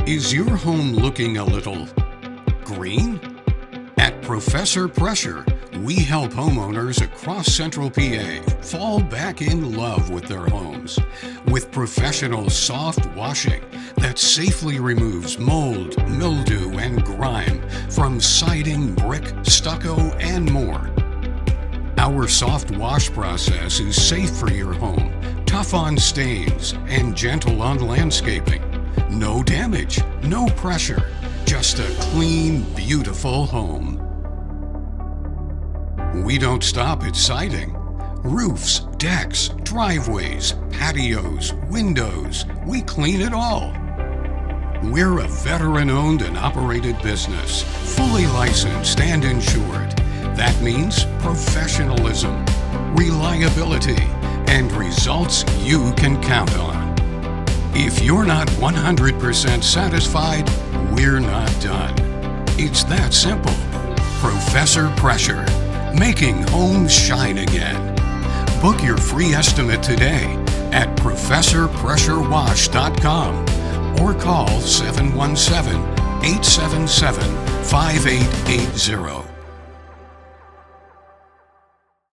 Is your home looking a little green? At Professor Pressure, we help homeowners across Central PA fall back in love with their homes with professional soft washing that safely removes mold, mildew, and grime from siding, brick, stucco, and more. Our soft wash process is safe for your home, tough on stains, and gentle on landscaping. No damage, no pressure, just a clean, beautiful home. We don't stop at siding. Roofs, decks, driveways, patios, windows, we clean it all. We're a veteran-owned and operated business, fully licensed and insured. That means professionalism, reliability, and results you can count on. If you're not 100% satisfied, we're not done. It's that simple. Professor Pressure, making homes shine again. Book your free estimate today at ProfessorPressureWash.com or call 717-877-5880.